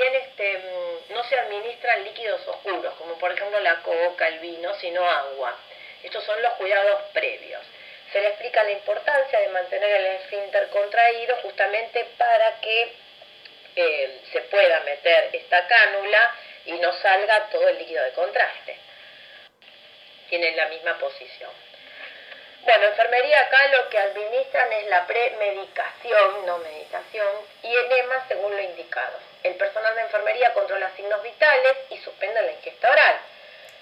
también no se administran líquidos oscuros, como por ejemplo la coca, el vino, sino agua. Estos son los cuidados previos. Se le explica la importancia de mantener el esfínter contraído justamente para que se pueda meter esta cánula y no salga todo el líquido de contraste. Tienen la misma posición. Bueno, enfermería acá lo que administran es la premedicación, no medicación, y enema según lo indicado. El personal de enfermería controla signos vitales y suspende la ingesta oral.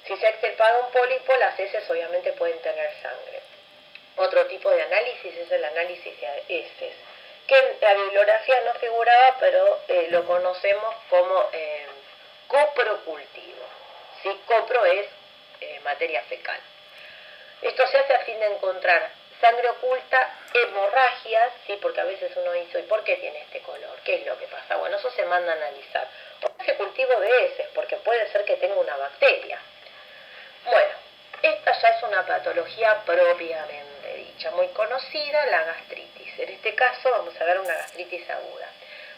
Si se ha extirpado un pólipo, las heces obviamente pueden tener sangre. Otro tipo de análisis es el análisis de heces, que en la bibliografía no figuraba, pero lo conocemos como coprocultivo. ¿Sí? Copro es materia fecal. Esto se hace a fin de encontrar sangre oculta, hemorragias, ¿sí? Porque a veces uno dice, ¿y por qué tiene este color? ¿Qué es lo que pasa? Bueno, eso se manda a analizar. O hace cultivo de heces, porque puede ser que tenga una bacteria. Bueno, esta ya es una patología propiamente dicha, muy conocida, la gastritis. En este caso vamos a ver una gastritis aguda.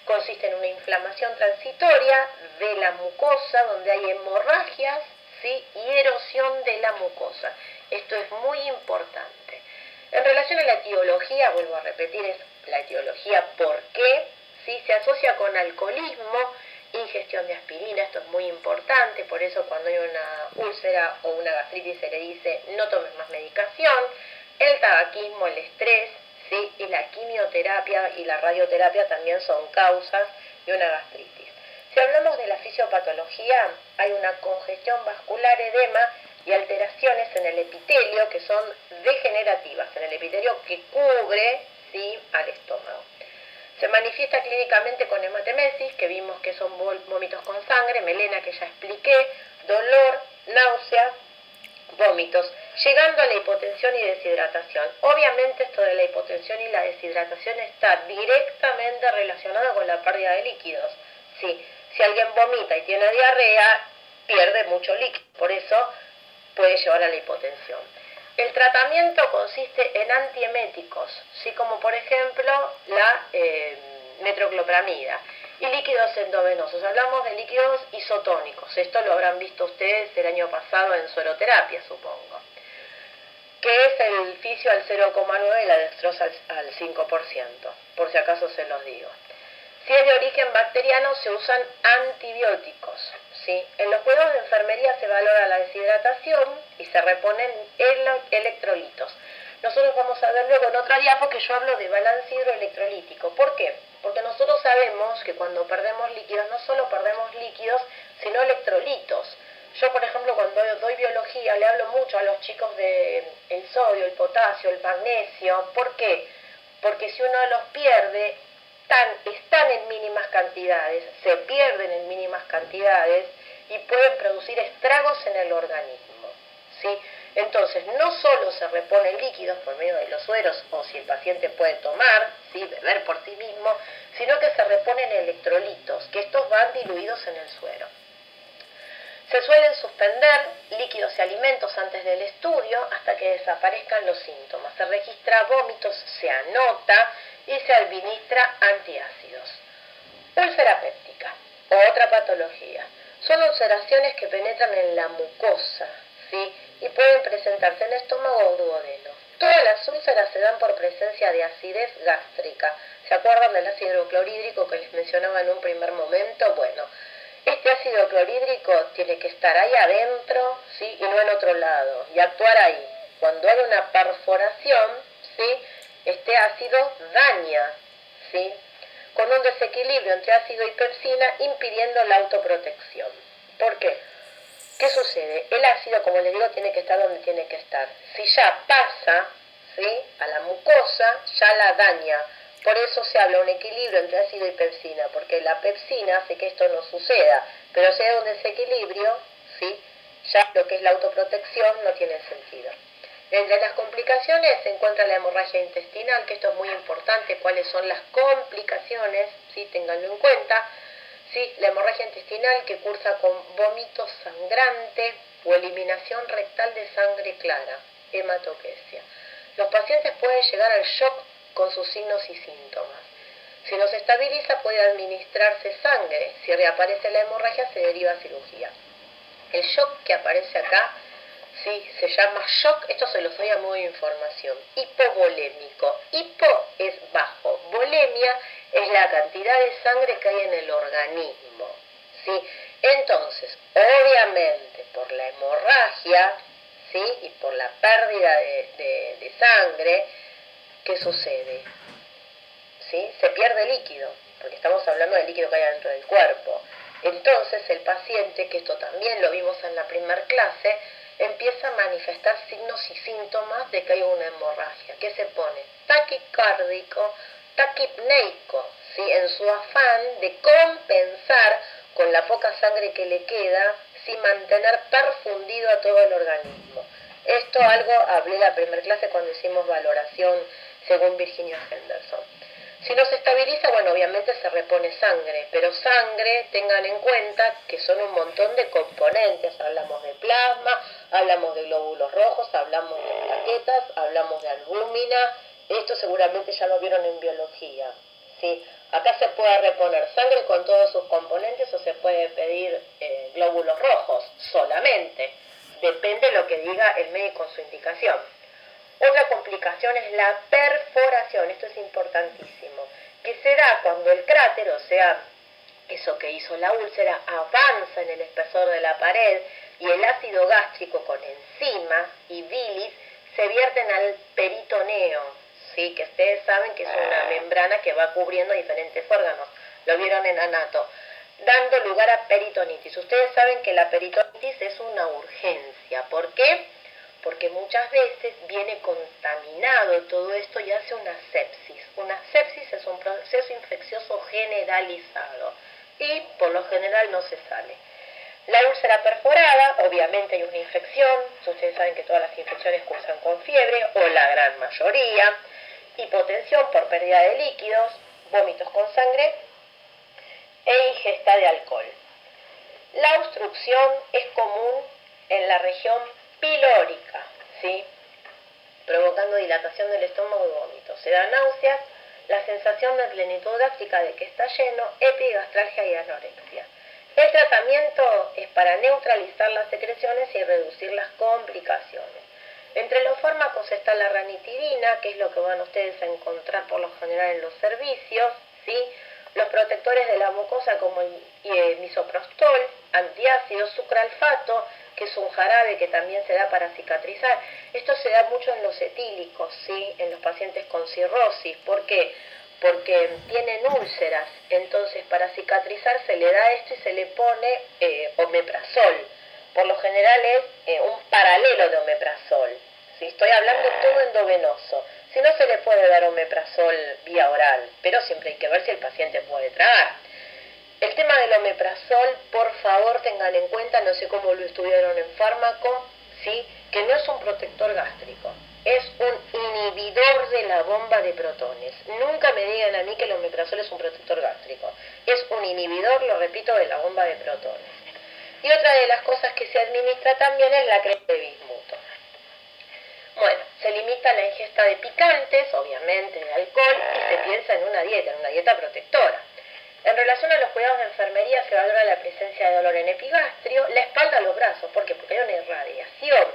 Consiste en una inflamación transitoria de la mucosa, donde hay hemorragias, ¿sí? Y erosión de la mucosa. Esto es muy importante. En relación a la etiología, vuelvo a repetir, es la etiología por qué, ¿sí? Se asocia con alcoholismo, ingestión de aspirina, esto es muy importante, por eso cuando hay una úlcera o una gastritis se le dice no tomes más medicación, el tabaquismo, el estrés, ¿sí? Y la quimioterapia y la radioterapia también son causas de una gastritis. Si hablamos de la fisiopatología, hay una congestión vascular, edema y alteraciones en el epitelio que son degenerativas, en el epitelio que cubre, ¿sí? Al estómago. Se manifiesta clínicamente con hematemesis, que vimos que son vómitos con sangre, melena que ya expliqué, dolor, náusea, vómitos, llegando a la hipotensión y deshidratación. Obviamente esto de la hipotensión y la deshidratación está directamente relacionado con la pérdida de líquidos. Sí, si alguien vomita y tiene diarrea, pierde mucho líquido, por eso puede llevar a la hipotensión. El tratamiento consiste en antieméticos, ¿sí? Como por ejemplo la metroclopramida, y líquidos endovenosos. Hablamos de líquidos isotónicos, esto lo habrán visto ustedes el año pasado en sueroterapia, supongo, que es el fisio al 0,9 y la dextrosa al 5%, por si acaso se los digo. Si es de origen bacteriano, se usan antibióticos, ¿sí? En los cuidados de enfermería se valora la deshidratación y se reponen electrolitos. Nosotros vamos a ver luego en otra diapo que yo hablo de balance hidroelectrolítico. ¿Por qué? Porque nosotros sabemos que cuando perdemos líquidos, no solo perdemos líquidos, sino electrolitos. Yo, por ejemplo, cuando doy biología, le hablo mucho a los chicos del sodio, el potasio, el magnesio. ¿Por qué? Porque si uno los pierde, están en mínimas cantidades, se pierden en mínimas cantidades y pueden producir estragos en el organismo, ¿sí? Entonces, no solo se reponen líquidos por medio de los sueros, o si el paciente puede tomar, ¿sí? Beber por sí mismo, sino que se reponen electrolitos, que estos van diluidos en el suero. Se suelen suspender líquidos y alimentos antes del estudio hasta que desaparezcan los síntomas. Se registra vómitos, se anota y se administra antiácidos. Úlcera péptica, otra patología. Son ulceraciones que penetran en la mucosa, ¿sí? Y pueden presentarse en estómago o duodeno. Todas las úlceras se dan por presencia de acidez gástrica. ¿Se acuerdan del ácido clorhídrico que les mencionaba en un primer momento? Bueno, este ácido clorhídrico tiene que estar ahí adentro, ¿sí? Y no en otro lado, y actuar ahí. Cuando hay una perforación, ¿sí? Este ácido daña, ¿sí? Con un desequilibrio entre ácido y pepsina, impidiendo la autoprotección. ¿Por qué? ¿Qué sucede? El ácido, como les digo, tiene que estar donde tiene que estar. Si ya pasa, ¿sí? A la mucosa, ya la daña. Por eso se habla de un equilibrio entre ácido y pepsina, porque la pepsina hace que esto no suceda, pero si hay un desequilibrio, ¿sí? Ya lo que es la autoprotección no tiene sentido. Entre las complicaciones se encuentra la hemorragia intestinal, que esto es muy importante, cuáles son las complicaciones, ¿sí? Ténganlo en cuenta. ¿Sí? La hemorragia intestinal que cursa con vómito sangrante o eliminación rectal de sangre clara, hematoquesia. Los pacientes pueden llegar al shock con sus signos y síntomas. Si no se estabiliza, puede administrarse sangre. Si reaparece la hemorragia, se deriva a cirugía. El shock que aparece acá, sí, se llama shock, esto se los doy a modo de información, hipovolémico. Hipo es bajo, volemia es la cantidad de sangre que hay en el organismo, ¿sí? Entonces, obviamente, por la hemorragia, ¿sí? Y por la pérdida de sangre, ¿qué sucede? ¿Sí? Se pierde líquido, porque estamos hablando del líquido que hay dentro del cuerpo. Entonces el paciente, que esto también lo vimos en la primer clase, empieza a manifestar signos y síntomas de que hay una hemorragia, que se pone taquicárdico, taquipneico, ¿sí? En su afán de compensar con la poca sangre que le queda, sin mantener perfundido a todo el organismo. Esto algo hablé en la primera clase cuando hicimos valoración según Virginia Henderson. Si no se estabiliza, bueno, obviamente se repone sangre, pero sangre, tengan en cuenta que son un montón de componentes. Hablamos de plasma, hablamos de glóbulos rojos, hablamos de plaquetas, hablamos de albúmina. Esto seguramente ya lo vieron en biología, ¿sí? Acá se puede reponer sangre con todos sus componentes o se puede pedir glóbulos rojos solamente. Depende de lo que diga el médico en su indicación. Otra complicación es la perforación, esto es importantísimo, que se da cuando el cráter, o sea, eso que hizo la úlcera, avanza en el espesor de la pared y el ácido gástrico con enzimas y bilis se vierten al peritoneo, ¿sí? Que ustedes saben que es una membrana que va cubriendo diferentes órganos, lo vieron en anato, dando lugar a peritonitis. Ustedes saben que la peritonitis es una urgencia, ¿por qué? Porque muchas veces viene contaminado todo esto y hace una sepsis. Una sepsis es un proceso infeccioso generalizado y por lo general no se sale. La úlcera perforada, obviamente hay una infección, ustedes saben que todas las infecciones cursan con fiebre, o la gran mayoría, hipotensión por pérdida de líquidos, vómitos con sangre e ingesta de alcohol. La obstrucción es común en la región pilórica, ¿sí? Provocando dilatación del estómago y vómitos. Se da náuseas, la sensación de plenitud gástrica de que está lleno, epigastralgia y anorexia. El tratamiento es para neutralizar las secreciones y reducir las complicaciones. Entre los fármacos está la ranitidina, que es lo que van ustedes a encontrar por lo general en los servicios, ¿sí? Los protectores de la mucosa como el misoprostol, antiácido, sucralfato, que es un jarabe que también se da para cicatrizar. Esto se da mucho en los etílicos, ¿sí? En los pacientes con cirrosis. ¿Por qué? Porque tienen úlceras, entonces para cicatrizar se le da esto y se le pone omeprazol. Por lo general es un paralelo de omeprazol, ¿sí? Estoy hablando todo endovenoso. Si no, se le puede dar omeprazol vía oral, pero siempre hay que ver si el paciente puede tragar. El tema del omeprazol, por favor tengan en cuenta, no sé cómo lo estudiaron en fármaco, ¿sí? Que no es un protector gástrico, es un inhibidor de la bomba de protones. Nunca me digan a mí que el omeprazol es un protector gástrico, es un inhibidor, lo repito, de la bomba de protones. Y otra de las cosas que se administra también es la crema de bismuto. Bueno, se limita la ingesta de picantes, obviamente, de alcohol, y se piensa en una dieta protectora. En relación a los cuidados de enfermería se valora la presencia de dolor en epigastrio, la espalda, los brazos. ¿Por qué? Porque hay una irradiación.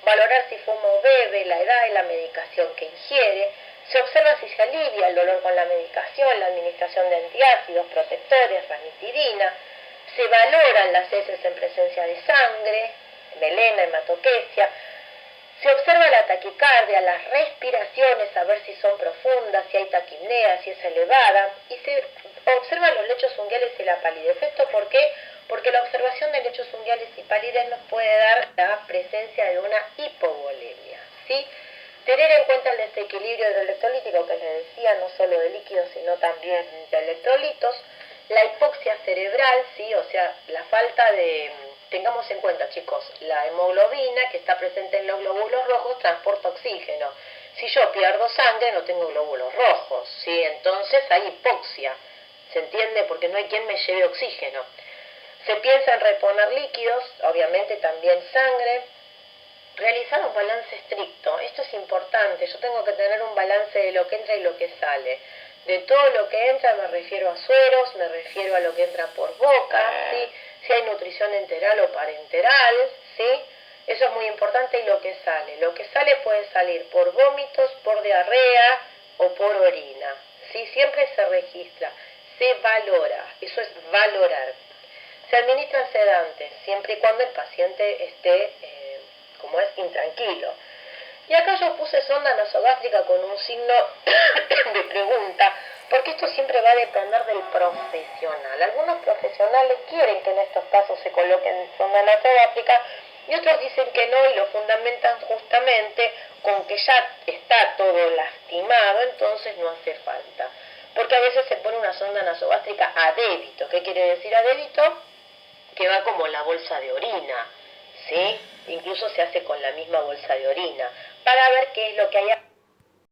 Valorar si fuma o bebe, la edad y la medicación que ingiere. Se observa si se alivia el dolor con la medicación, la administración de antiácidos, protectores, ranitidina. Se valoran las heces en presencia de sangre, melena, hematoquesia. Se observa la taquicardia, las respiraciones, a ver si son profundas, si hay taquipnea, si es elevada, y se observan los lechos unguiales y la palidez. ¿Esto por qué? Porque la observación de lechos unguiales y palidez nos puede dar la presencia de una hipovolemia, ¿sí? Tener en cuenta el desequilibrio hidroelectrolítico que les decía, no solo de líquidos, sino también de electrolitos, la hipoxia cerebral, ¿sí? O sea, la falta de... Tengamos en cuenta, chicos, la hemoglobina que está presente en los glóbulos rojos transporta oxígeno. Si yo pierdo sangre, no tengo glóbulos rojos, ¿sí? Entonces hay hipoxia, ¿se entiende? Porque no hay quien me lleve oxígeno. Se piensa en reponer líquidos, obviamente también sangre. Realizar un balance estricto, esto es importante, yo tengo que tener un balance de lo que entra y lo que sale. De todo lo que entra me refiero a sueros, me refiero a lo que entra por boca, ¿sí? Si hay nutrición enteral o parenteral, ¿sí? Eso es muy importante. Y lo que sale. Lo que sale puede salir por vómitos, por diarrea o por orina, ¿sí? Siempre se registra, se valora, eso es valorar. Se administran sedantes, siempre y cuando el paciente esté, como es, intranquilo. Y acá yo puse sonda nasogástrica con un signo de pregunta, porque esto siempre va a depender del profesional. Algunos profesionales quieren que en estos casos se coloquen sonda nasogástrica y otros dicen que no y lo fundamentan justamente con que ya está todo lastimado, entonces no hace falta. Porque a veces se pone una sonda nasogástrica a débito. ¿Qué quiere decir a débito? Que va como la bolsa de orina, ¿sí? Incluso se hace con la misma bolsa de orina, para ver qué es lo que hay